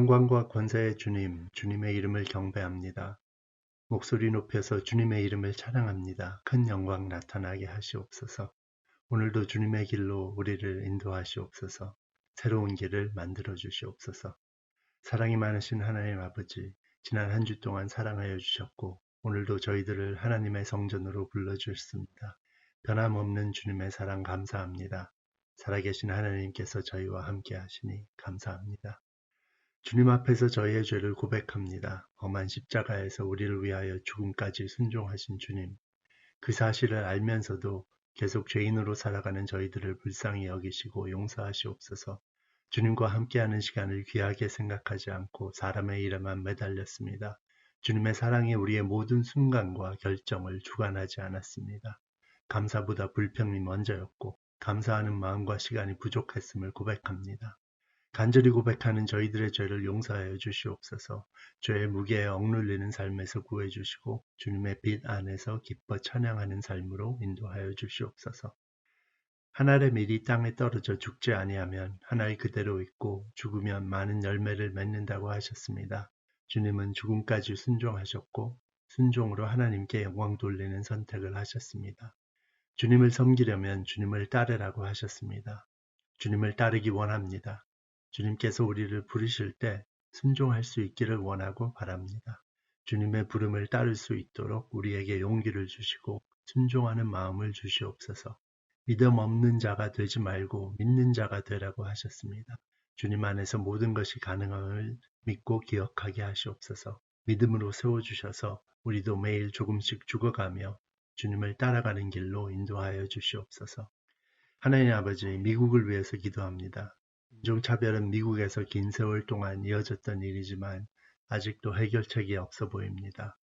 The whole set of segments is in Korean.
영광과 권세의 주님, 주님의 이름을 경배합니다. 목소리 높여서 주님의 이름을 찬양합니다. 큰 영광 나타나게 하시옵소서. 오늘도 주님의 길로 우리를 인도하시옵소서. 새로운 길을 만들어 주시옵소서. 사랑이 많으신 하나님 아버지, 지난 한 주 동안 사랑하여 주셨고 오늘도 저희들을 하나님의 성전으로 불러주셨습니다. 변함없는 주님의 사랑 감사합니다. 살아계신 하나님께서 저희와 함께 하시니 감사합니다. 주님 앞에서 저희의 죄를 고백합니다. 험한 십자가에서 우리를 위하여 죽음까지 순종하신 주님, 그 사실을 알면서도 계속 죄인으로 살아가는 저희들을 불쌍히 여기시고 용서하시옵소서. 주님과 함께하는 시간을 귀하게 생각하지 않고 사람의 일에만 매달렸습니다. 주님의 사랑이 우리의 모든 순간과 결정을 주관하지 않았습니다. 감사보다 불평이 먼저였고 감사하는 마음과 시간이 부족했음을 고백합니다. 간절히 고백하는 저희들의 죄를 용서하여 주시옵소서. 죄의 무게에 억눌리는 삶에서 구해주시고 주님의 빛 안에서 기뻐 찬양하는 삶으로 인도하여 주시옵소서. 한 알의 밀이 땅에 떨어져 죽지 아니하면 한 알 그대로 있고 죽으면 많은 열매를 맺는다고 하셨습니다. 주님은 죽음까지 순종하셨고 순종으로 하나님께 영광 돌리는 선택을 하셨습니다. 주님을 섬기려면 주님을 따르라고 하셨습니다. 주님을 따르기 원합니다. 주님께서 우리를 부르실 때 순종할 수 있기를 원하고 바랍니다. 주님의 부름을 따를 수 있도록 우리에게 용기를 주시고 순종하는 마음을 주시옵소서. 믿음 없는 자가 되지 말고 믿는 자가 되라고 하셨습니다. 주님 안에서 모든 것이 가능함을 믿고 기억하게 하시옵소서. 믿음으로 세워주셔서 우리도 매일 조금씩 죽어가며 주님을 따라가는 길로 인도하여 주시옵소서. 하나님 아버지, 미국을 위해서 기도합니다. 인종차별은 미국에서 긴 세월 동안 이어졌던 일이지만 아직도 해결책이 없어 보입니다.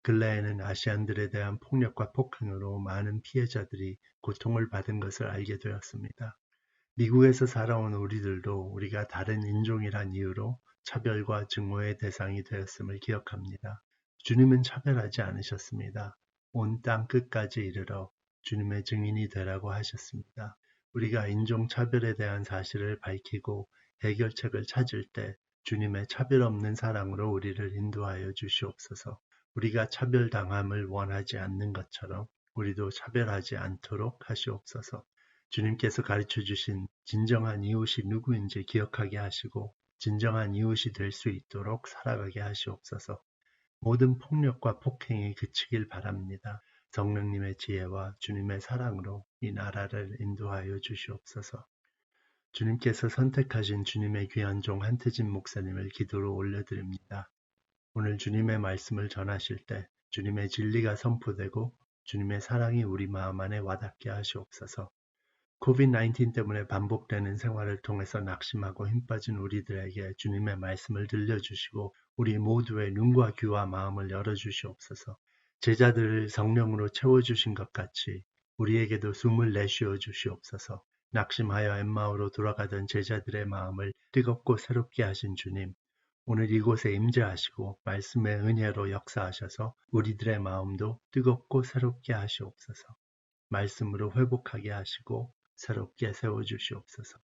근래에는 아시안들에 대한 폭력과 폭행으로 많은 피해자들이 고통을 받은 것을 알게 되었습니다. 미국에서 살아온 우리들도 우리가 다른 인종이란 이유로 차별과 증오의 대상이 되었음을 기억합니다. 주님은 차별하지 않으셨습니다. 온 땅 끝까지 이르러 주님의 증인이 되라고 하셨습니다. 우리가 인종차별에 대한 사실을 밝히고 해결책을 찾을 때 주님의 차별 없는 사랑으로 우리를 인도하여 주시옵소서. 우리가 차별당함을 원하지 않는 것처럼 우리도 차별하지 않도록 하시옵소서. 주님께서 가르쳐 주신 진정한 이웃이 누구인지 기억하게 하시고 진정한 이웃이 될 수 있도록 살아가게 하시옵소서. 모든 폭력과 폭행이 그치길 바랍니다. 성령님의 지혜와 주님의 사랑으로 이 나라를 인도하여 주시옵소서. 주님께서 선택하신 주님의 귀한 종 한태진 목사님을 기도로 올려드립니다. 오늘 주님의 말씀을 전하실 때 주님의 진리가 선포되고 주님의 사랑이 우리 마음 안에 와닿게 하시옵소서. 코비드-19 때문에 반복되는 생활을 통해서 낙심하고 힘빠진 우리들에게 주님의 말씀을 들려주시고 우리 모두의 눈과 귀와 마음을 열어주시옵소서. 제자들을 성령으로 채워주신 것 같이 우리에게도 숨을 내쉬어 주시옵소서. 낙심하여 엠마오로 돌아가던 제자들의 마음을 뜨겁고 새롭게 하신 주님, 오늘 이곳에 임재하시고 말씀의 은혜로 역사하셔서 우리들의 마음도 뜨겁고 새롭게 하시옵소서. 말씀으로 회복하게 하시고 새롭게 세워주시옵소서.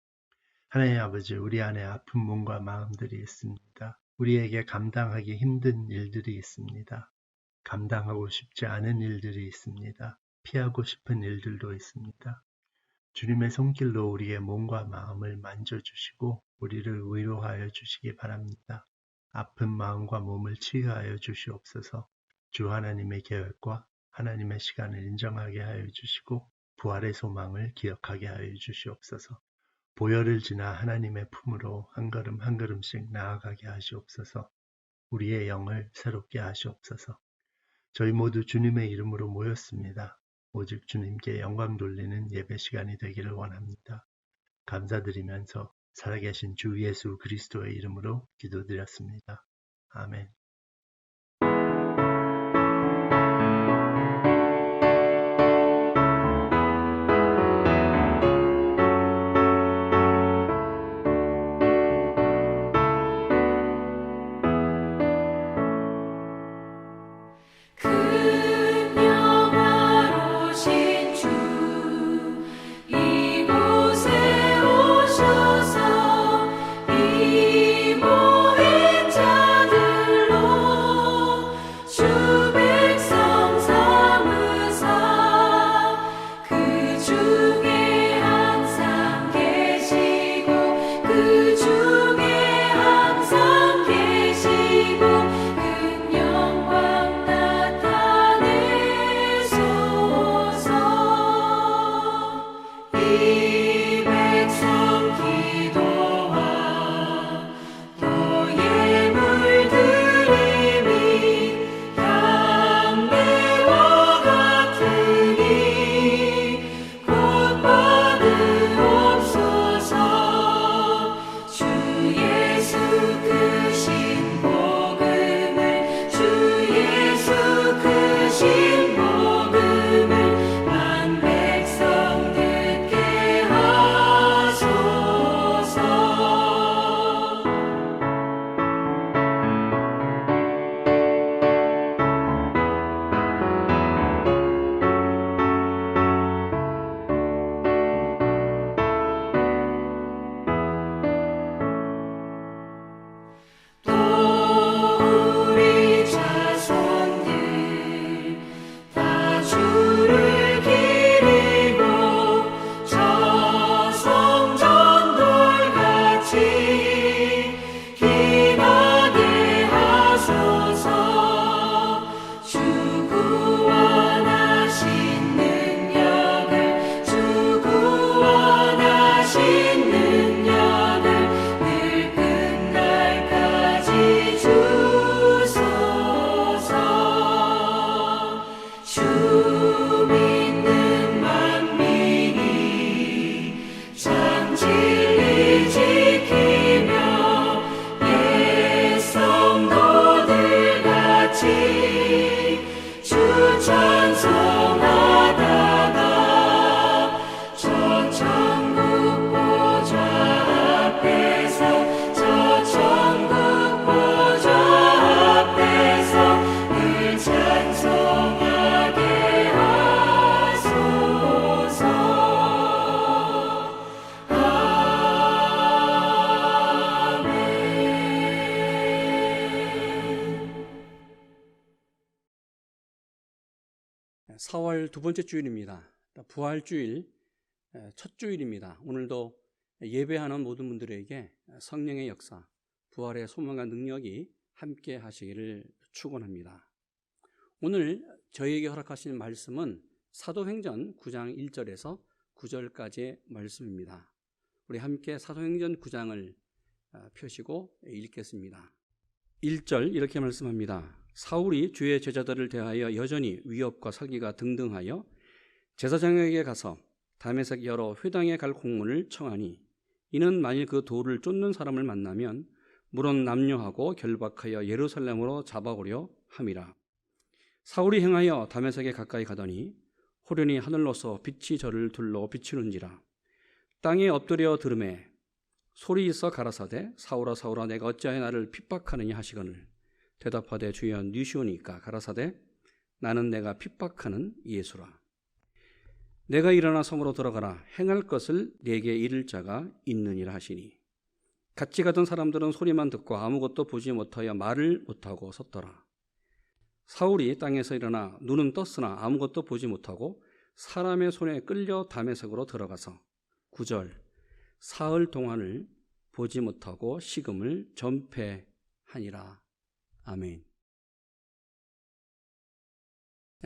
하나님 아버지, 우리 안에 아픈 몸과 마음들이 있습니다. 우리에게 감당하기 힘든 일들이 있습니다. 감당하고 싶지 않은 일들이 있습니다. 피하고 싶은 일들도 있습니다. 주님의 손길로 우리의 몸과 마음을 만져주시고 우리를 위로하여 주시기 바랍니다. 아픈 마음과 몸을 치유하여 주시옵소서. 주 하나님의 계획과 하나님의 시간을 인정하게 하여 주시고 부활의 소망을 기억하게 하여 주시옵소서. 보혈을 지나 하나님의 품으로 한 걸음 한 걸음씩 나아가게 하시옵소서. 우리의 영을 새롭게 하시옵소서. 저희 모두 주님의 이름으로 모였습니다. 오직 주님께 영광 돌리는 예배 시간이 되기를 원합니다. 감사드리면서 살아계신 주 예수 그리스도의 이름으로 기도드렸습니다. 아멘. 이곳에 오셔서 이 모임 4월 두 번째 주일입니다. 부활주일 첫 주일입니다. 오늘도 예배하는 모든 분들에게 성령의 역사, 부활의 소망과 능력이 함께 하시기를 축원합니다. 오늘 저희에게 허락하신 말씀은 사도행전 9장 1절에서 9절까지의 말씀입니다. 우리 함께 사도행전 9장을 펴시고 읽겠습니다. 1절 이렇게 말씀합니다. 사울이 주의 제자들을 대하여 여전히 위협과 사기가 등등하여 제사장에게 가서 다메섹 여러 회당에 갈 공문을 청하니 이는 만일 그 돌을 쫓는 사람을 만나면 물론 남녀하고 결박하여 예루살렘으로 잡아오려 함이라. 사울이 행하여 다메섹에 가까이 가더니 호련히 하늘로서 빛이 저를 둘러 비추는지라. 땅에 엎드려 들음에 소리 있어 가라사대 사울아 사울아 내가 어찌하여 나를 핍박하느냐 하시거늘 대답하되 주여 니시오니까 가라사대 나는 내가 핍박하는 예수라. 내가 일어나 성으로 들어가라 행할 것을 내게 이를 자가 있느니라 하시니 같이 가던 사람들은 소리만 듣고 아무것도 보지 못하여 말을 못하고 섰더라. 사울이 땅에서 일어나 눈은 떴으나 아무것도 보지 못하고 사람의 손에 끌려 다메섹으로 들어가서 9절 사흘 동안을 보지 못하고 식음을 전폐하니라. 아멘.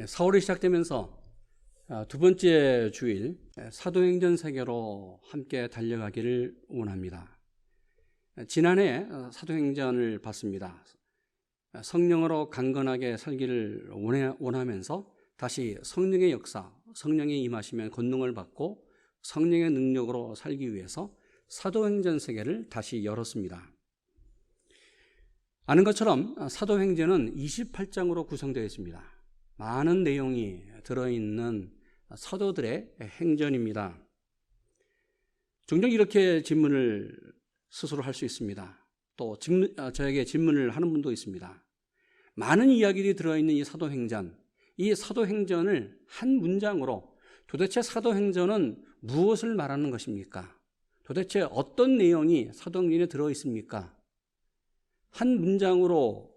사월이 시작되면서 두 번째 주일 사도행전 세계로 함께 달려가기를 원합니다. 지난해 사도행전을 봤습니다. 성령으로 강건하게 살기를 원하면서 다시 성령의 역사, 성령이 임하시면 권능을 받고 성령의 능력으로 살기 위해서 사도행전 세계를 다시 열었습니다. 아는 것처럼 사도행전은 28장으로 구성되어 있습니다. 많은 내용이 들어있는 사도들의 행전입니다. 종종 이렇게 질문을 스스로 할 수 있습니다. 또 저에게 질문을 하는 분도 있습니다. 많은 이야기들이 들어있는 이 사도행전을 한 문장으로 도대체 사도행전은 무엇을 말하는 것입니까? 도대체 어떤 내용이 사도행전에 들어있습니까? 한 문장으로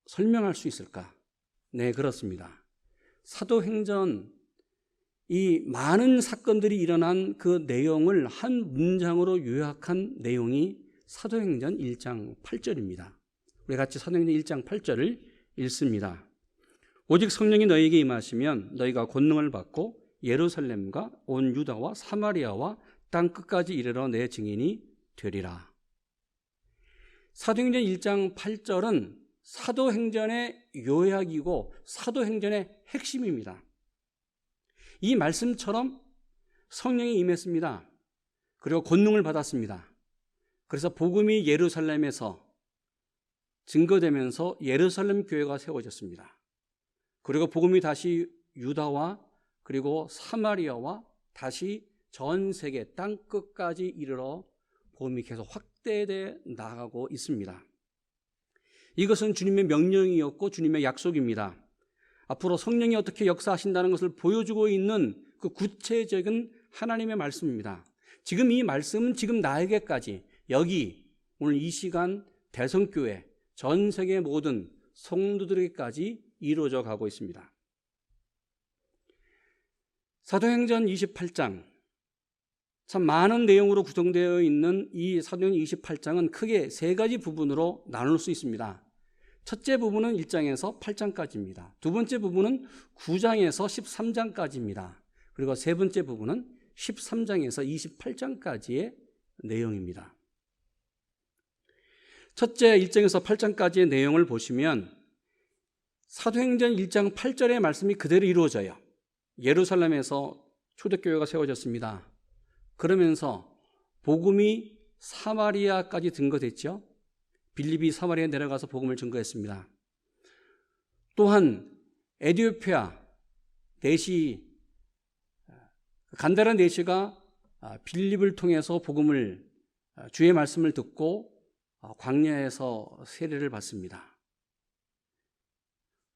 설명할 수 있을까? 네, 그렇습니다. 사도행전, 이 많은 사건들이 일어난 그 내용을 한 문장으로 요약한 내용이 사도행전 1장 8절입니다. 우리 같이 사도행전 1장 8절을 읽습니다. 오직 성령이 너희에게 임하시면 너희가 권능을 받고 예루살렘과 온 유다와 사마리아와 땅 끝까지 이르러 내 증인이 되리라. 사도행전 1장 8절은 사도행전의 요약이고 사도행전의 핵심입니다. 이 말씀처럼 성령이 임했습니다. 그리고 권능을 받았습니다. 그래서 복음이 예루살렘에서 증거되면서 예루살렘 교회가 세워졌습니다. 그리고 복음이 다시 유다와 그리고 사마리아와 다시 전 세계 땅 끝까지 이르러 복음이 계속 확대돼 나가고 있습니다. 이것은 주님의 명령이었고 주님의 약속입니다. 앞으로 성령이 어떻게 역사하신다는 것을 보여주고 있는 그 구체적인 하나님의 말씀입니다. 지금 이 말씀은 지금 나에게까지 여기 오늘 이 시간 대성교회 전 세계 모든 성도들에게까지 이루어져 가고 있습니다. 사도행전 28장, 참 많은 내용으로 구성되어 있는 이 사도행전 28장은 크게 세 가지 부분으로 나눌 수 있습니다. 첫째 부분은 1장에서 8장까지입니다. 두 번째 부분은 9장에서 13장까지입니다. 그리고 세 번째 부분은 13장에서 28장까지의 내용입니다. 첫째 1장에서 8장까지의 내용을 보시면 사도행전 1장 8절의 말씀이 그대로 이루어져요. 예루살렘에서 초대교회가 세워졌습니다. 그러면서 복음이 사마리아까지 증거됐죠. 빌립이 사마리아에 내려가서 복음을 증거했습니다. 또한 에티오피아 내시 간다라 내시가 빌립을 통해서 복음을 주의 말씀을 듣고 광야에서 세례를 받습니다.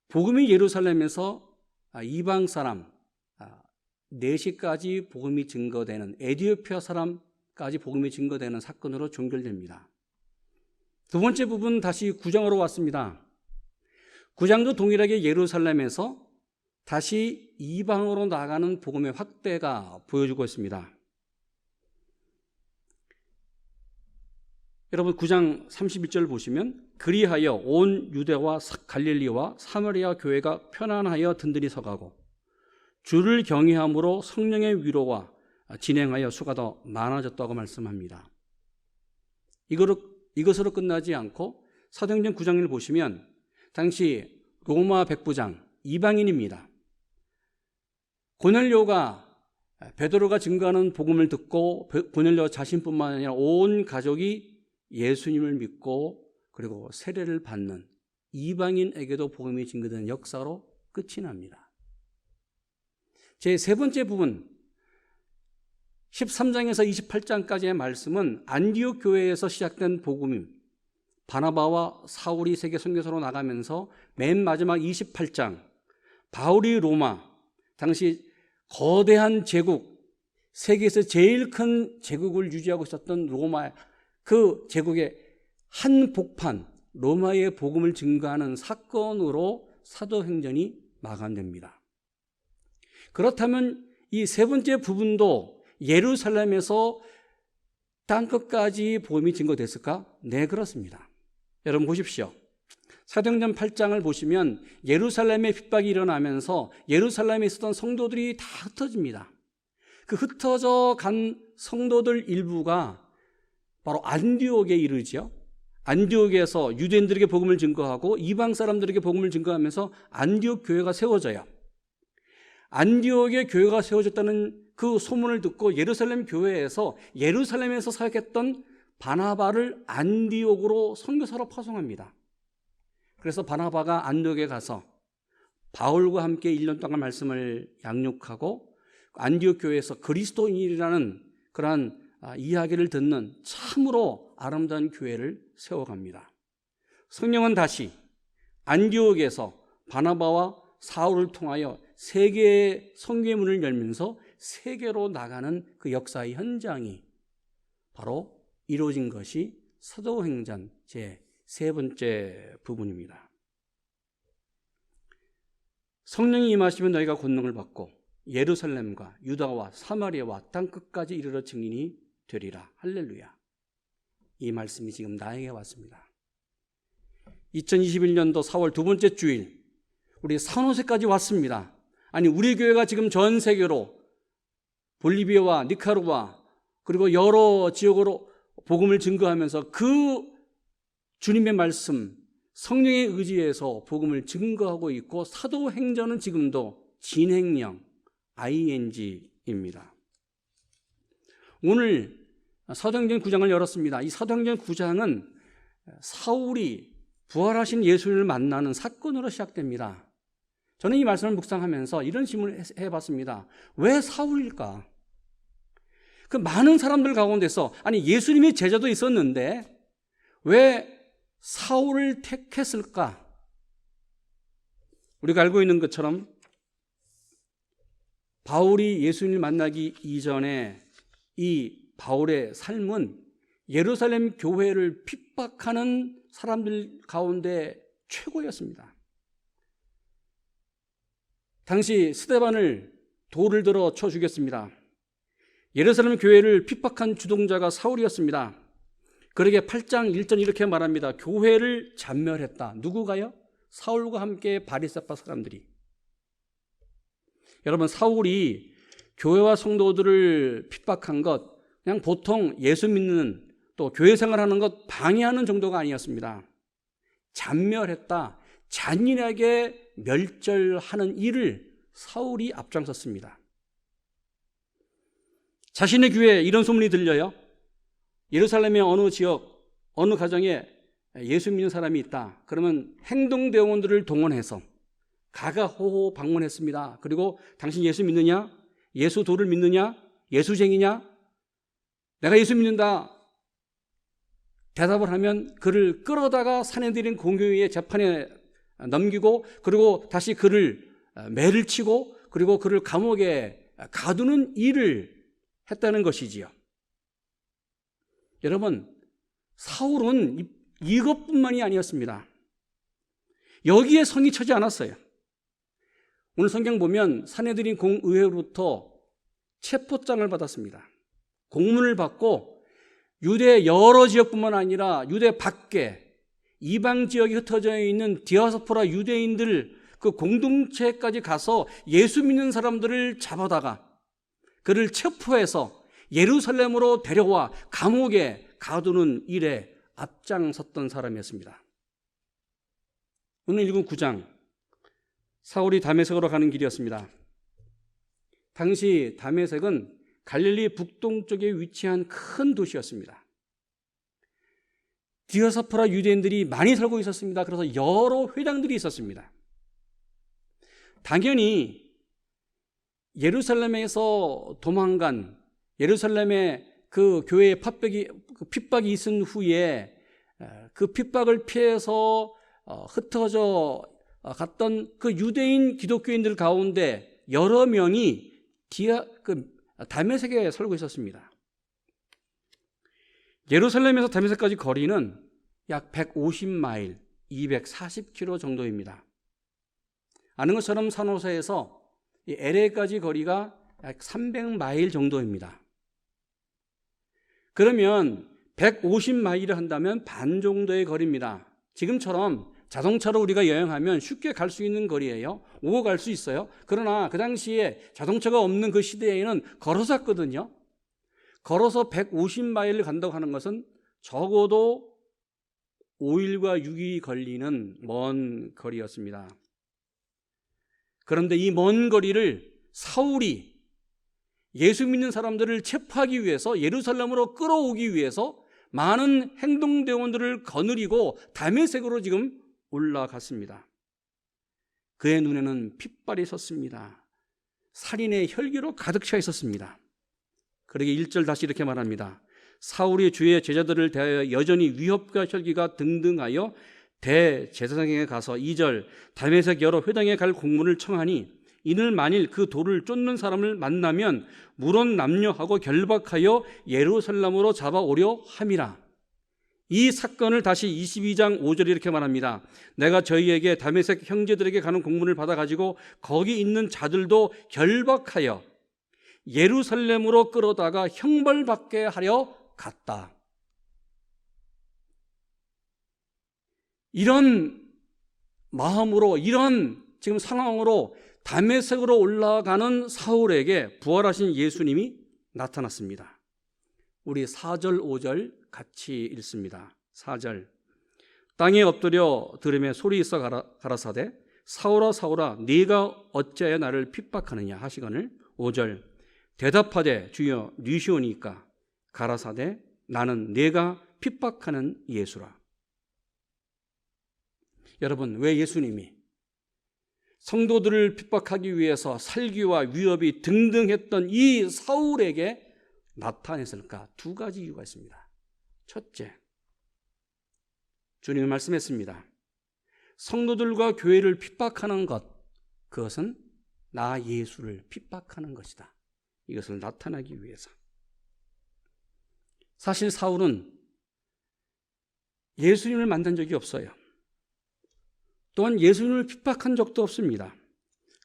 복음이 예루살렘에서 이방 사람 내시까지 복음이 증거되는 에티오피아 사람까지 복음이 증거되는 사건으로 종결됩니다. 두 번째 부분 다시 9장으로 왔습니다. 9장도 동일하게 예루살렘에서 다시 이방으로 나가는 복음의 확대가 보여주고 있습니다. 여러분 9장 31절 보시면 그리하여 온 유대와 갈릴리와 사마리아 교회가 편안하여 든든히 서가고 주를 경외함으로 성령의 위로와 진행하여 수가 더 많아졌다고 말씀합니다. 이것으로 끝나지 않고 사도행전 9장을 보시면 당시 로마 백부장 이방인입니다. 고넬료가 베드로가 증거하는 복음을 듣고 고넬료 자신뿐만 아니라 온 가족이 예수님을 믿고 그리고 세례를 받는 이방인에게도 복음이 증거되는 역사로 끝이 납니다. 제 세 번째 부분 13장에서 28장까지의 말씀은 안디옥 교회에서 시작된 복음임, 바나바와 사울이 세계 선교사로 나가면서 맨 마지막 28장 바울이 로마, 당시 거대한 제국, 세계에서 제일 큰 제국을 유지하고 있었던 로마, 그 제국의 한복판 로마의 복음을 증거하는 사건으로 사도행전이 마감됩니다. 그렇다면 이 세 번째 부분도 예루살렘에서 땅끝까지 복음이 증거됐을까? 네, 그렇습니다. 여러분 보십시오. 사도행전 8장을 보시면 예루살렘에 핍박이 일어나면서 예루살렘에 있었던 성도들이 다 흩어집니다. 그 흩어져 간 성도들 일부가 바로 안디옥에 이르죠. 안디옥에서 유대인들에게 복음을 증거하고 이방 사람들에게 복음을 증거하면서 안디옥 교회가 세워져요. 안디옥의 교회가 세워졌다는 그 소문을 듣고 예루살렘 교회에서 예루살렘에서 사역했던 바나바를 안디옥으로 선교사로 파송합니다. 그래서 바나바가 안디옥에 가서 바울과 함께 1년 동안 말씀을 양육하고 안디옥 교회에서 그리스도인이라는 그러한 이야기를 듣는 참으로 아름다운 교회를 세워갑니다. 성령은 다시 안디옥에서 바나바와 사울을 통하여 세계의 선교의 문을 열면서 세계로 나가는 그 역사의 현장이 바로 이루어진 것이 사도행전 제 세 번째 부분입니다. 성령이 임하시면 너희가 권능을 받고 예루살렘과 유다와 사마리아와 땅끝까지 이르러 증인이 되리라. 할렐루야. 이 말씀이 지금 나에게 왔습니다. 2021년도 4월 두 번째 주일 우리 산호세까지 왔습니다. 아니 우리 교회가 지금 전 세계로 볼리비아와 니카라과 그리고 여러 지역으로 복음을 증거하면서 그 주님의 말씀, 성령의 의지에서 복음을 증거하고 있고 사도행전은 지금도 진행형 ing입니다. 오늘 사도행전 9장을 열었습니다. 이 사도행전 9장은 사울이 부활하신 예수를 만나는 사건으로 시작됩니다. 저는 이 말씀을 묵상하면서 이런 질문을 해봤습니다. 왜 사울일까? 그 많은 사람들 가운데서 아니 예수님의 제자도 있었는데 왜 사울을 택했을까? 우리가 알고 있는 것처럼 바울이 예수님을 만나기 이전에 이 바울의 삶은 예루살렘 교회를 핍박하는 사람들 가운데 최고였습니다. 당시 스데반을 돌을 들어 쳐 죽였습니다. 예루살렘 교회를 핍박한 주동자가 사울이었습니다. 그러게 8장 1절 이렇게 말합니다. 교회를 잔멸했다. 누구가요? 사울과 함께 바리새파 사람들이. 여러분, 사울이 교회와 성도들을 핍박한 것 그냥 보통 예수 믿는 또 교회 생활하는 것 방해하는 정도가 아니었습니다. 잔멸했다. 잔인하게 멸절하는 일을 사울이 앞장섰습니다. 자신의 귀에 이런 소문이 들려요. 예루살렘의 어느 지역, 어느 가정에 예수 믿는 사람이 있다. 그러면 행동대원들을 동원해서 가가호호 방문했습니다. 그리고 당신 예수 믿느냐? 예수도를 믿느냐? 예수쟁이냐? 내가 예수 믿는다. 대답을 하면 그를 끌어다가 사내들인 공교회의 재판에 넘기고 그리고 다시 그를 매를 치고 그리고 그를 감옥에 가두는 일을 했다는 것이지요. 여러분, 사울은 이것뿐만이 아니었습니다. 여기에 성이 차지 않았어요. 오늘 성경 보면 사내들인 공의회로부터 체포장을 받았습니다. 공문을 받고 유대 여러 지역뿐만 아니라 유대 밖에 이방 지역에 흩어져 있는 디아스포라 유대인들 그 공동체까지 가서 예수 믿는 사람들을 잡아다가 그를 체포해서 예루살렘으로 데려와 감옥에 가두는 일에 앞장섰던 사람이었습니다. 오늘 읽은 9장, 사울이 다메섹으로 가는 길이었습니다. 당시 다메섹은 갈릴리 북동쪽에 위치한 큰 도시였습니다. 디아스포라 유대인들이 많이 살고 있었습니다. 그래서 여러 회당들이 있었습니다. 당연히 예루살렘에서 도망간 예루살렘의 그 교회의 핍박이 있은 후에 그 핍박을 피해서 흩어져 갔던 그 유대인 기독교인들 가운데 여러 명이 다메섹에 살고 있었습니다. 예루살렘에서 다메섹까지 거리는 약 150마일, 240km 정도입니다. 아는 것처럼 산호세에서 LA까지 거리가 약 300마일 정도입니다. 그러면 150마일을 한다면 반 정도의 거리입니다. 지금처럼 자동차로 우리가 여행하면 쉽게 갈 수 있는 거리예요. 오고 갈 수 있어요. 그러나 그 당시에 자동차가 없는 그 시대에는 걸어서 갔거든요. 걸어서 150마일을 간다고 하는 것은 적어도 5일과 6일이 걸리는 먼 거리였습니다. 그런데 이 먼 거리를 사울이 예수 믿는 사람들을 체포하기 위해서 예루살렘으로 끌어오기 위해서 많은 행동대원들을 거느리고 다메섹으로 지금 올라갔습니다. 그의 눈에는 핏발이 섰습니다. 살인의 혈기로 가득 차 있었습니다. 그러게 1절 다시 이렇게 말합니다. 사울이 주의 제자들을 대하여 여전히 위협과 혈기가 등등하여 대제사장에게 가서 2절 다메섹 여러 회당에 갈 공문을 청하니 이는 만일 그 돌을 쫓는 사람을 만나면 물론 남녀하고 결박하여 예루살렘으로 잡아오려 함이라. 이 사건을 다시 22장 5절에 이렇게 말합니다. 내가 저희에게 다메섹 형제들에게 가는 공문을 받아가지고 거기 있는 자들도 결박하여 예루살렘으로 끌어다가 형벌받게 하려 갔다. 이런 마음으로 이런 지금 상황으로 다메섹으로 올라가는 사울에게 부활하신 예수님이 나타났습니다. 우리 4절, 5절 같이 읽습니다. 4절. 땅에 엎드려 들으며 소리 있어 가라사대 사울아 사울아 네가 어찌하여 나를 핍박하느냐 하시거늘. 5절. 대답하되 주여 니시오니까 가라사대 나는 네가 핍박하는 예수라. 여러분, 왜 예수님이 성도들을 핍박하기 위해서 살기와 위협이 등등했던 이 사울에게 나타냈을까? 두 가지 이유가 있습니다. 첫째, 주님은 말씀했습니다. 성도들과 교회를 핍박하는 것, 그것은 나 예수를 핍박하는 것이다. 이것을 나타내기 위해서. 사실 사울은 예수님을 만난 적이 없어요. 또한 예수님을 핍박한 적도 없습니다.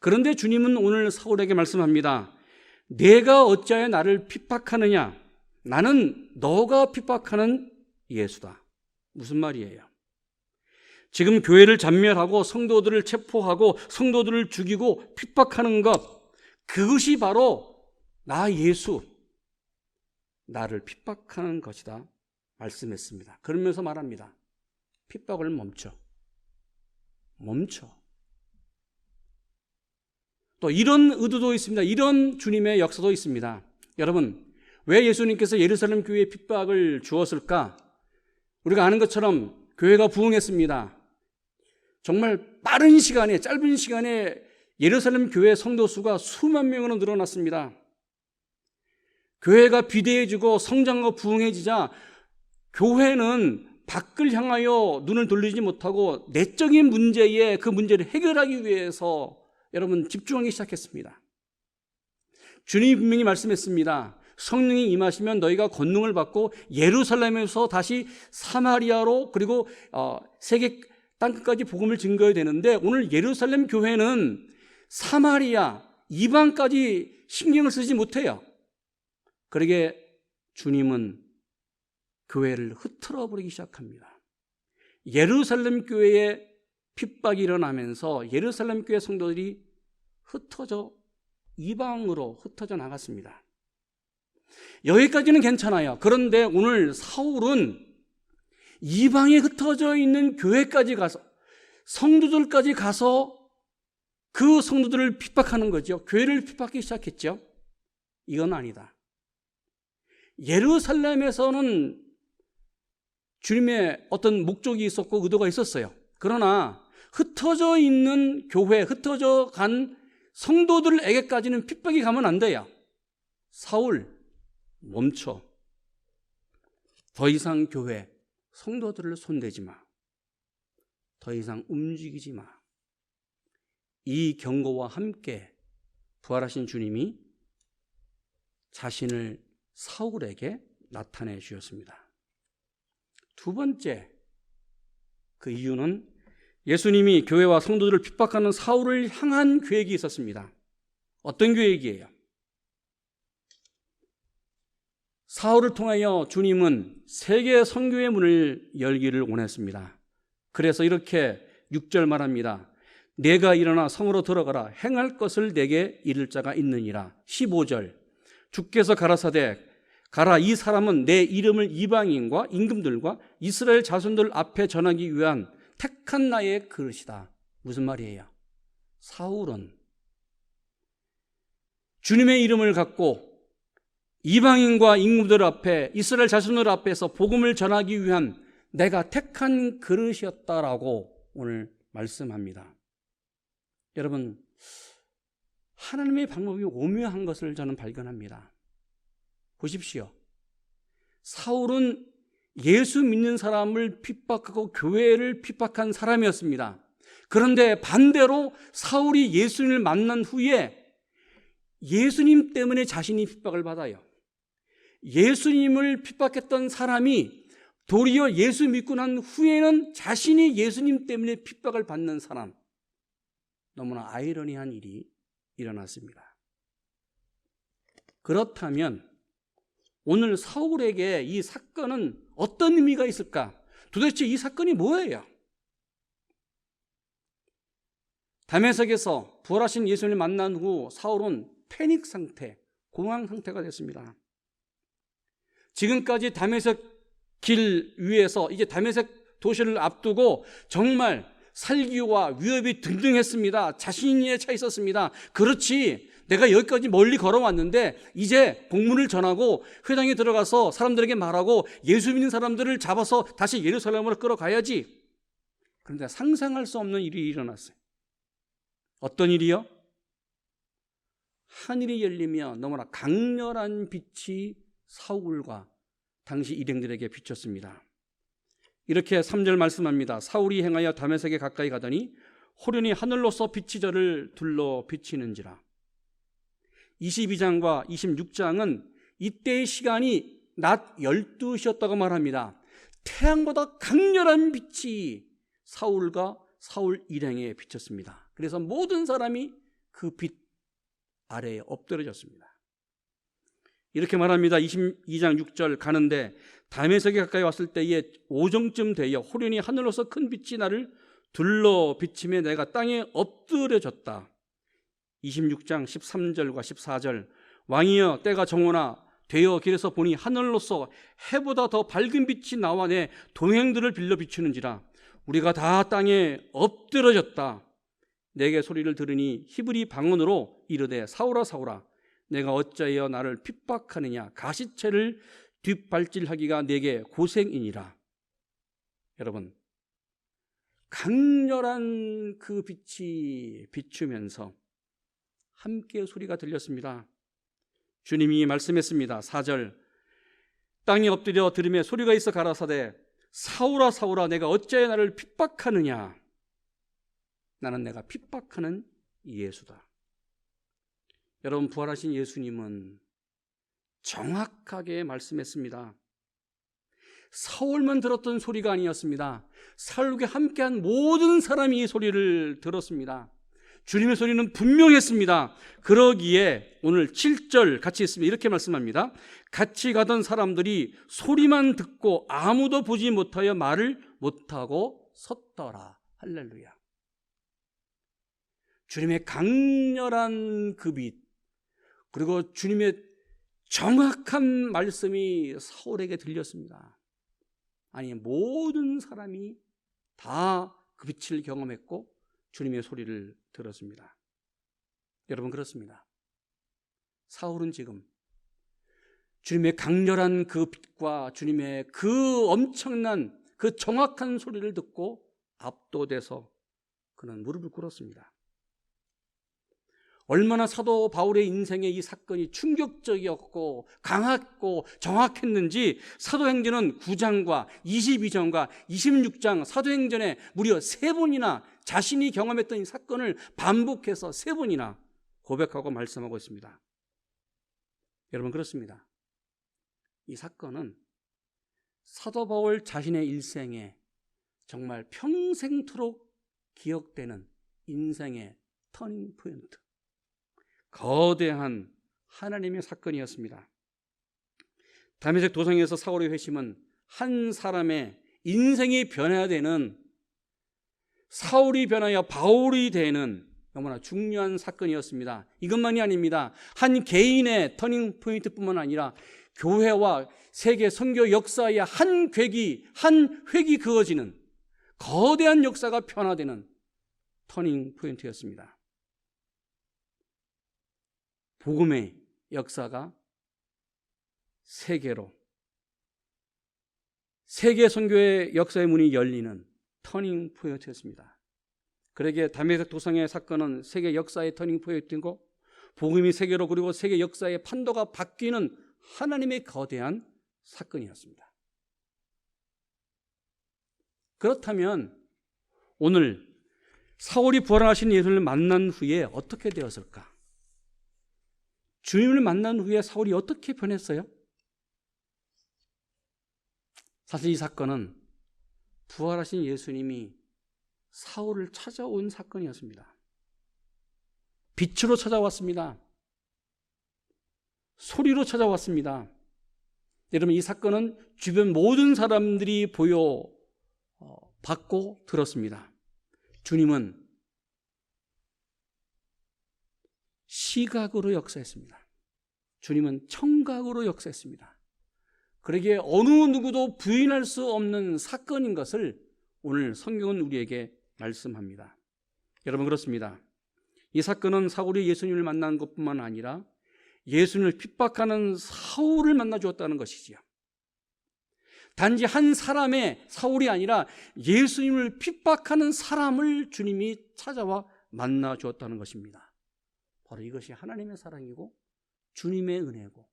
그런데 주님은 오늘 사울에게 말씀합니다. 내가 어찌하여 나를 핍박하느냐? 나는 너가 핍박하는 예수다. 무슨 말이에요? 지금 교회를 잔멸하고 성도들을 체포하고 성도들을 죽이고 핍박하는 것, 그것이 바로 나 예수, 나를 핍박하는 것이다 말씀했습니다. 그러면서 말합니다. 핍박을 멈춰. 또 이런 의도도 있습니다. 이런 주님의 역사도 있습니다. 여러분, 왜 예수님께서 예루살렘 교회에 핍박을 주었을까? 우리가 아는 것처럼 교회가 부흥했습니다. 정말 빠른 시간에, 짧은 시간에 예루살렘 교회 성도 수가 수만 명으로 늘어났습니다. 교회가 비대해지고 성장하고 부흥해지자 교회는 밖을 향하여 눈을 돌리지 못하고 내적인 문제에 그 문제를 해결하기 위해서 여러분 집중하기 시작했습니다. 주님이 분명히 말씀했습니다. 성령이 임하시면 너희가 권능을 받고 예루살렘에서 다시 사마리아로 그리고 세계 땅끝까지 복음을 증거해야 되는데 오늘 예루살렘 교회는 사마리아, 이방까지 신경을 쓰지 못해요. 그러게 주님은 교회를 흐트러 버리기 시작합니다. 예루살렘 교회에 핍박이 일어나면서 예루살렘 교회 성도들이 이방으로 흩어져 나갔습니다. 여기까지는 괜찮아요. 그런데 오늘 사울은 이방에 흩어져 있는 교회까지 가서 성도들까지 가서 그 성도들을 핍박하는 거죠. 교회를 핍박하기 시작했죠. 이건 아니다. 예루살렘에서는 주님의 어떤 목적이 있었고 의도가 있었어요. 그러나 흩어져 있는 교회, 흩어져 간 성도들에게까지는 핍박이 가면 안 돼요. 사울, 멈춰. 더 이상 교회, 성도들을 손대지 마. 더 이상 움직이지 마. 이 경고와 함께 부활하신 주님이 자신을 사울에게 나타내 주셨습니다. 두 번째, 그 이유는 예수님이 교회와 성도들을 핍박하는 사울을 향한 계획이 있었습니다. 어떤 계획이에요? 사울을 통하여 주님은 세계 선교의 문을 열기를 원했습니다. 그래서 이렇게 6절 말합니다. 내가 일어나 성으로 들어가라. 행할 것을 내게 이를 자가 있느니라. 15절 주께서 가라사대 가라. 이 사람은 내 이름을 이방인과 임금들과 이스라엘 자손들 앞에 전하기 위한 택한 나의 그릇이다. 무슨 말이에요? 사울은 주님의 이름을 갖고 이방인과 임금들 앞에 이스라엘 자손들 앞에서 복음을 전하기 위한 내가 택한 그릇이었다라고 오늘 말씀합니다. 여러분, 하나님의 방법이 오묘한 것을 저는 발견합니다. 보십시오. 사울은 예수 믿는 사람을 핍박하고 교회를 핍박한 사람이었습니다. 그런데 반대로 사울이 예수님을 만난 후에 예수님 때문에 자신이 핍박을 받아요. 예수님을 핍박했던 사람이 도리어 예수 믿고 난 후에는 자신이 예수님 때문에 핍박을 받는 사람. 너무나 아이러니한 일이 일어났습니다. 그렇다면 오늘 사울에게 이 사건은 어떤 의미가 있을까? 도대체 이 사건이 뭐예요? 다메섹에서 부활하신 예수님을 만난 후 사울은 패닉 상태, 공황 상태가 됐습니다. 지금까지 다메섹 길 위에서 이제 다메섹 도시를 앞두고 정말 살기와 위협이 등등했습니다. 자신에 차 있었습니다. 그렇지, 내가 여기까지 멀리 걸어왔는데 이제 복문을 전하고 회당에 들어가서 사람들에게 말하고 예수 믿는 사람들을 잡아서 다시 예루살렘으로 끌어가야지. 그런데 상상할 수 없는 일이 일어났어요. 어떤 일이요? 하늘이 열리며 너무나 강렬한 빛이 사울과 당시 일행들에게 비쳤습니다. 이렇게 3절 말씀합니다. 사울이 행하여 다메섹에 가까이 가더니 호련히 하늘로서 빛이 저를 둘러 비치는지라. 22장과 26장은 이때의 시간이 낮 12시였다고 말합니다. 태양보다 강렬한 빛이 사울과 사울 일행에 비쳤습니다. 그래서 모든 사람이 그 빛 아래에 엎드려졌습니다. 이렇게 말합니다. 22장 6절 가는데 다메섹에 가까이 왔을 때에 오정쯤 되어 호련히 하늘로서 큰 빛이 나를 둘러 비치며 내가 땅에 엎드려졌다. 26장 13절과 14절 왕이여 때가 정오나 되어 길에서 보니 하늘로서 해보다 더 밝은 빛이 나와 내 동행들을 빌려 비추는지라. 우리가 다 땅에 엎드려졌다. 내게 소리를 들으니 히브리 방언으로 이르되 사울아 사울아 내가 어찌하여 나를 핍박하느냐. 가시체를 뒷발질하기가 내게 고생이니라. 여러분, 강렬한 그 빛이 비추면서 함께 소리가 들렸습니다. 주님이 말씀했습니다. 4절 땅에 엎드려 들으며 소리가 있어 가라사대 사울아 사울아 내가 어찌하여 나를 핍박하느냐. 나는 내가 핍박하는 예수다. 여러분, 부활하신 예수님은 정확하게 말씀했습니다. 사울만 들었던 소리가 아니었습니다. 사울과 함께한 모든 사람이 이 소리를 들었습니다. 주님의 소리는 분명했습니다. 그러기에 오늘 7절 같이 있습니다. 이렇게 말씀합니다. 같이 가던 사람들이 소리만 듣고 아무도 보지 못하여 말을 못하고 섰더라. 할렐루야. 주님의 강렬한 그 빛, 그리고 주님의 정확한 말씀이 사울에게 들렸습니다. 아니, 모든 사람이 다 그 빛을 경험했고 주님의 소리를 들었습니다. 여러분, 그렇습니다. 사울은 지금 주님의 강렬한 그 빛과 주님의 그 엄청난 그 정확한 소리를 듣고 압도돼서 그는 무릎을 꿇었습니다. 얼마나 사도 바울의 인생에 이 사건이 충격적이었고 강했고 정확했는지 사도행전은 9장과 22장과 26장 사도행전에 무려 3번이나 자신이 경험했던 이 사건을 반복해서 3번이나 고백하고 말씀하고 있습니다. 여러분, 그렇습니다. 이 사건은 사도 바울 자신의 일생에 정말 평생토록 기억되는 인생의 터닝 포인트, 거대한 하나님의 사건이었습니다. 다메섹 도성에서 사울의 회심은 한 사람의 인생이 변해야 되는, 사울이 변하여 바울이 되는 너무나 중요한 사건이었습니다. 이것만이 아닙니다. 한 개인의 터닝 포인트뿐만 아니라 교회와 세계 선교 역사의 한 획이 그어지는 거대한 역사가 변화되는 터닝 포인트였습니다. 복음의 역사가 세계 선교의 역사의 문이 열리는 터닝 포인트였습니다. 그러기에 다메섹 도성의 사건은 세계 역사의 터닝 포인트이고 복음이 세계로, 그리고 세계 역사의 판도가 바뀌는 하나님의 거대한 사건이었습니다. 그렇다면 오늘 사울이 부활하신 예수를 만난 후에 어떻게 되었을까? 주님을 만난 후에 사울이 어떻게 변했어요? 사실 이 사건은 부활하신 예수님이 사울을 찾아온 사건이었습니다. 빛으로 찾아왔습니다. 소리로 찾아왔습니다. 여러분, 이 사건은 주변 모든 사람들이 받고 들었습니다. 주님은 시각으로 역사했습니다. 주님은 청각으로 역사했습니다. 그러기에 어느 누구도 부인할 수 없는 사건인 것을 오늘 성경은 우리에게 말씀합니다. 여러분, 그렇습니다. 이 사건은 사울이 예수님을 만난 것뿐만 아니라 예수님을 핍박하는 사울을 만나 주었다는 것이지요. 단지 한 사람의, 사울이 아니라 예수님을 핍박하는 사람을 주님이 찾아와 만나 주었다는 것입니다. 바로 이것이 하나님의 사랑이고 주님의 은혜고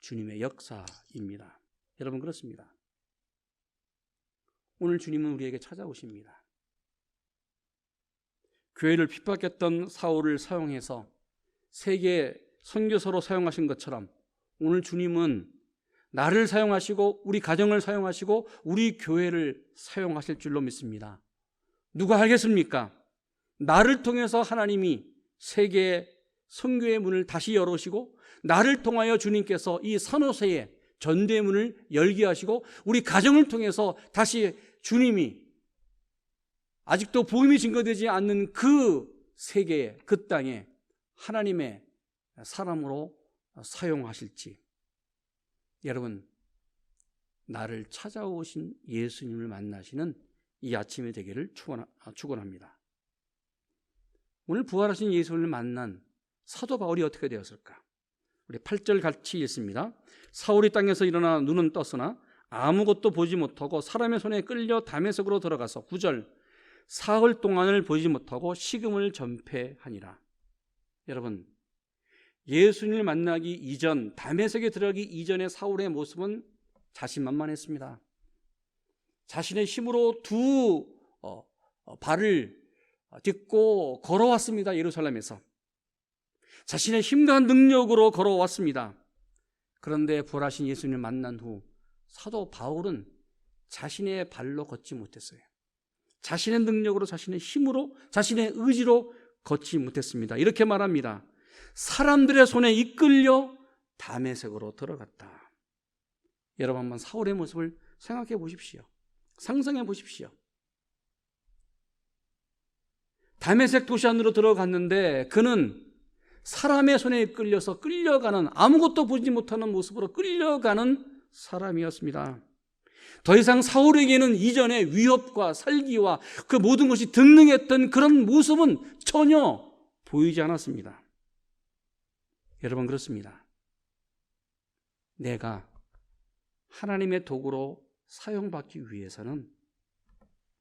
주님의 역사입니다. 여러분, 그렇습니다. 오늘 주님은 우리에게 찾아오십니다. 교회를 핍박했던 사울을 사용해서 세계 선교사로 사용하신 것처럼 오늘 주님은 나를 사용하시고 우리 가정을 사용하시고 우리 교회를 사용하실 줄로 믿습니다. 누가 알겠습니까? 나를 통해서 하나님이 세계의 선교의 문을 다시 열으시고 나를 통하여 주님께서 이 산호세의 전대문을 열게 하시고 우리 가정을 통해서 다시 주님이 아직도 복음이 증거되지 않는 그 세계에, 그 땅에 하나님의 사람으로 사용하실지, 여러분, 나를 찾아오신 예수님을 만나시는 이 아침이 되기를 축원합니다. 오늘 부활하신 예수님을 만난 사도 바울이 어떻게 되었을까? 우리 8절 같이 읽습니다. 사울이 땅에서 일어나 눈은 떴으나 아무것도 보지 못하고 사람의 손에 끌려 다메섹으로 들어가서 9절 사흘 동안을 보지 못하고 식음을 전폐하니라. 여러분, 예수님을 만나기 이전, 다메섹에 들어가기 이전의 사울의 모습은 자신만만했습니다. 자신의 힘으로 두 발을 딛고 걸어왔습니다. 예루살렘에서 자신의 힘과 능력으로 걸어왔습니다. 그런데 부활하신 예수님을 만난 후 사도 바울은 자신의 발로 걷지 못했어요. 자신의 능력으로, 자신의 힘으로, 자신의 의지로 걷지 못했습니다. 이렇게 말합니다. 사람들의 손에 이끌려 다메섹으로 들어갔다. 여러분, 한번 사울의 모습을 생각해 보십시오. 상상해 보십시오. 다메섹 도시 안으로 들어갔는데 그는 사람의 손에 이끌려서 끌려가는, 아무것도 보지 못하는 모습으로 끌려가는 사람이었습니다. 더 이상 사울에게는 이전의 위협과 살기와 그 모든 것이 등등했던 그런 모습은 전혀 보이지 않았습니다. 여러분, 그렇습니다. 내가 하나님의 도구로 사용받기 위해서는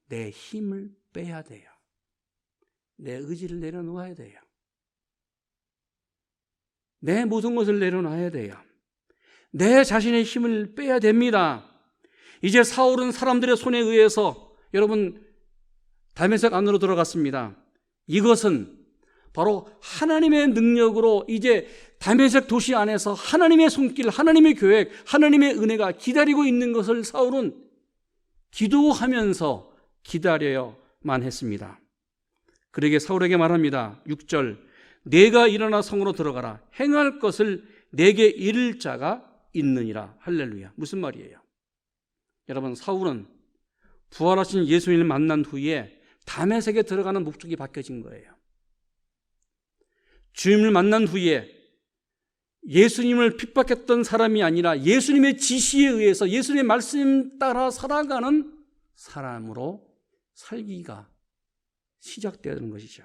내 힘을 빼야 돼요. 내 의지를 내려놓아야 돼요. 내 모든 것을 내려놔야 돼요. 내 자신의 힘을 빼야 됩니다. 이제 사울은 사람들의 손에 의해서, 여러분, 다메섹 안으로 들어갔습니다. 이것은 바로 하나님의 능력으로 이제 다메섹 도시 안에서 하나님의 손길, 하나님의 계획, 하나님의 은혜가 기다리고 있는 것을 사울은 기도하면서 기다려야만 했습니다. 그러게 사울에게 말합니다. 6절, 내가 일어나 성으로 들어가라. 행할 것을 내게 이를 자가 있느니라. 할렐루야. 무슨 말이에요? 여러분, 사울은 부활하신 예수님을 만난 후에 다메섹에 들어가는 목적이 바뀌어진 거예요. 주님을 만난 후에 예수님을 핍박했던 사람이 아니라 예수님의 지시에 의해서 예수님의 말씀 따라 살아가는 사람으로 살기가 시작되는 것이죠.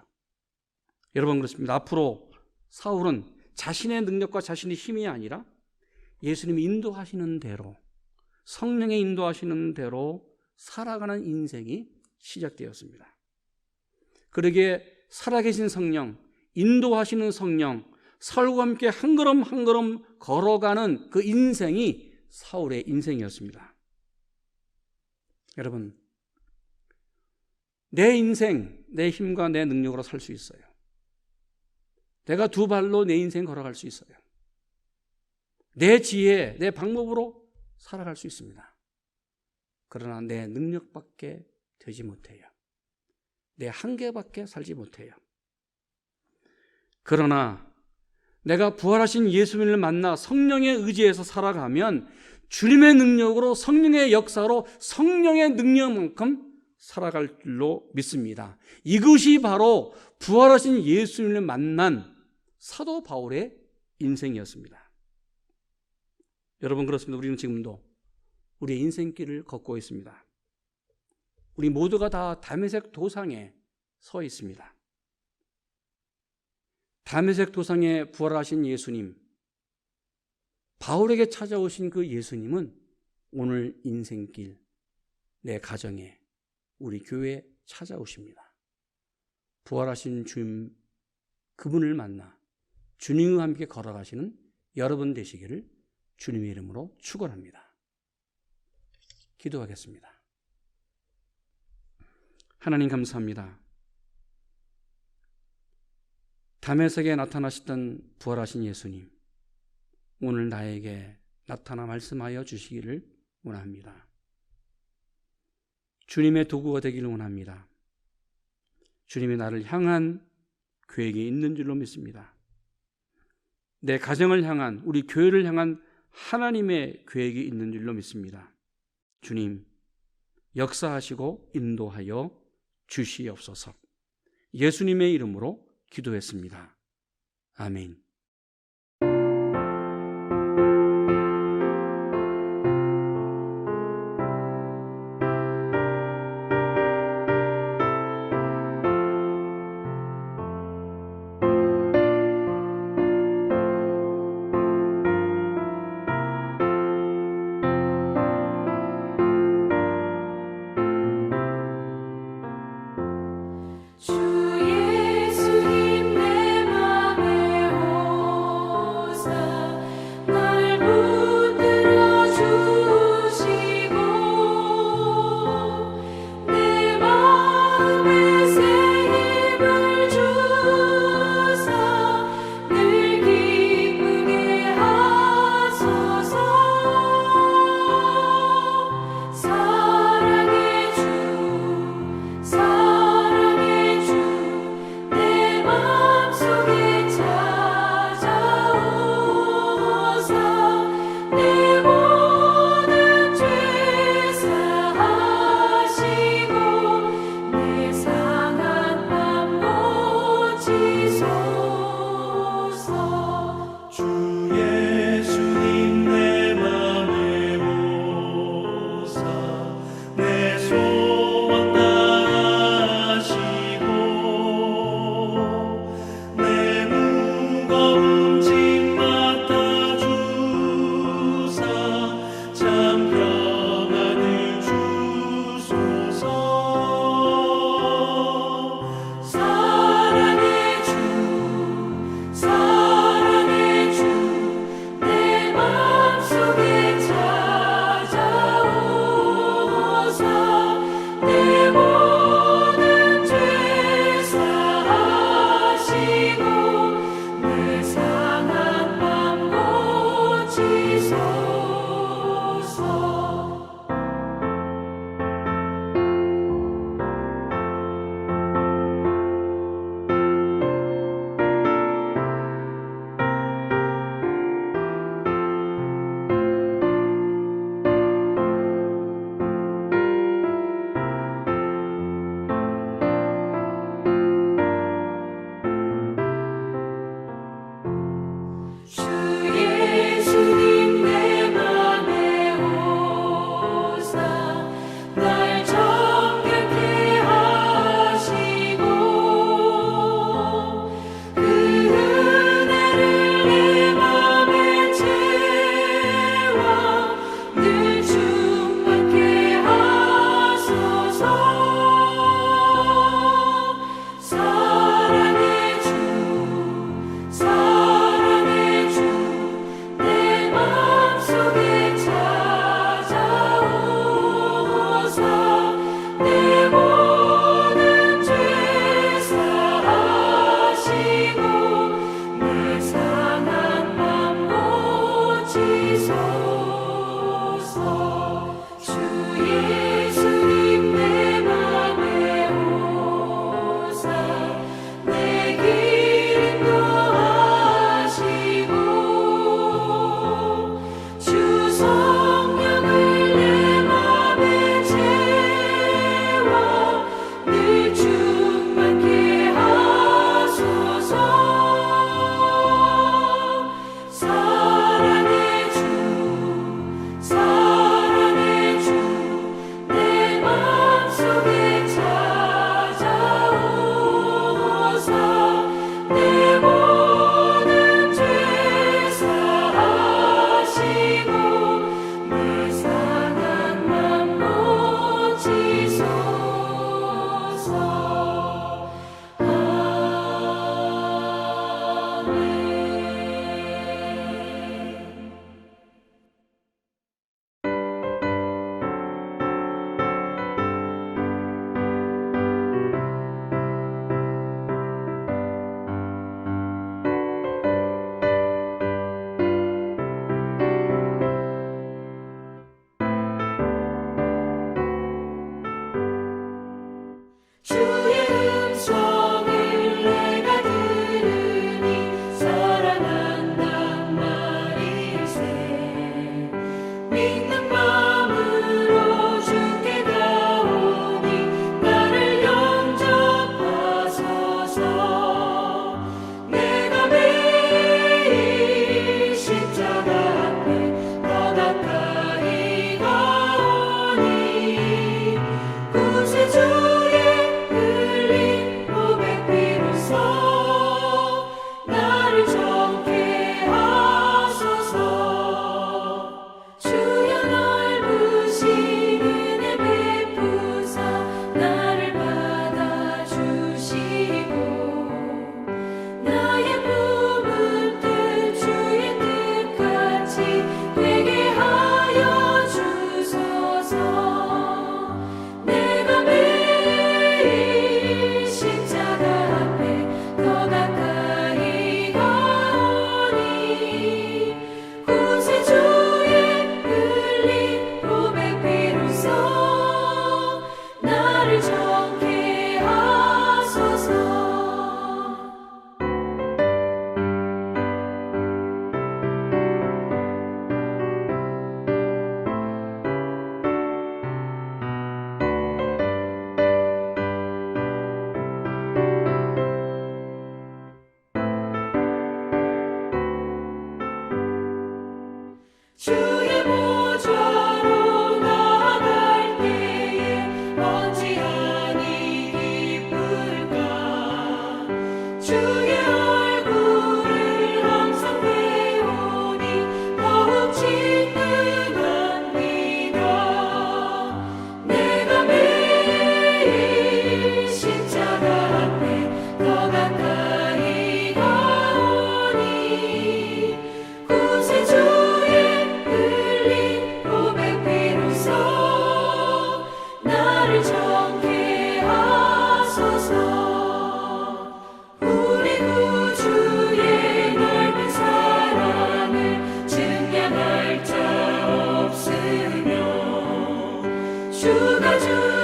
여러분, 그렇습니다. 앞으로 사울은 자신의 능력과 자신의 힘이 아니라 예수님이 인도하시는 대로, 성령의 인도하시는 대로 살아가는 인생이 시작되었습니다. 그러기에 살아계신 성령, 인도하시는 성령, 사울과 함께 한 걸음 한 걸음 걸어가는 그 인생이 사울의 인생이었습니다. 여러분, 내 인생, 내 힘과 내 능력으로 살 수 있어요. 내가 두 발로 내 인생 걸어갈 수 있어요. 내 지혜, 내 방법으로 살아갈 수 있습니다. 그러나 내 능력밖에 되지 못해요. 내 한계밖에 살지 못해요. 그러나 내가 부활하신 예수님을 만나 성령의 의지에서 살아가면 주님의 능력으로, 성령의 역사로, 성령의 능력만큼 살아갈 줄로 믿습니다. 이것이 바로 부활하신 예수님을 만난 사도 바울의 인생이었습니다. 여러분, 그렇습니다. 우리는 지금도 우리의 인생길을 걷고 있습니다. 우리 모두가 다 다메섹 도상에 서 있습니다. 다메섹 도상에 부활하신 예수님, 바울에게 찾아오신 그 예수님은 오늘 인생길, 내 가정에, 우리 교회에 찾아오십니다. 부활하신 주님, 그분을 만나 주님과 함께 걸어가시는 여러분 되시기를 주님의 이름으로 축원합니다. 기도하겠습니다. 하나님 감사합니다. 다메섹에 나타나셨던 부활하신 예수님, 오늘 나에게 나타나 말씀하여 주시기를 원합니다. 주님의 도구가 되기를 원합니다. 주님이 나를 향한 계획이 있는 줄로 믿습니다. 내 가정을 향한, 우리 교회를 향한 하나님의 계획이 있는 줄로 믿습니다. 주님, 역사하시고 인도하여 주시옵소서. 예수님의 이름으로 기도했습니다. 아멘. 주 예수님 내 맘에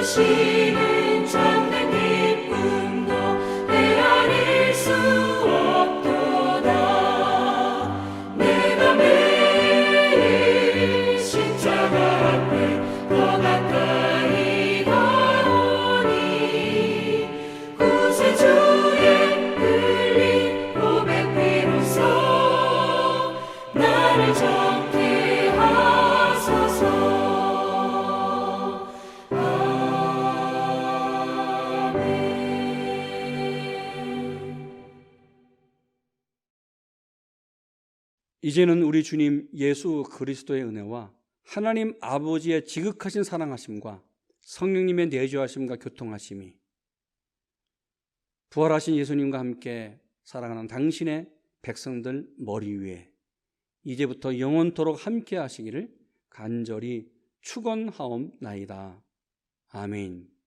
주시는 참된 기쁨도 헤아릴 수 없도다. 내가 매일 십자가 앞에 더 가까이 가오니 구세주의 흘린 고백 비로소 나를 정케 하소서. 이제는 우리 주님 예수 그리스도의 은혜와 하나님 아버지의 지극하신 사랑하심과 성령님의 내주하심과 교통하심이 부활하신 예수님과 함께 살아가는 당신의 백성들 머리 위에 이제부터 영원토록 함께 하시기를 간절히 축원하옵나이다. 아멘.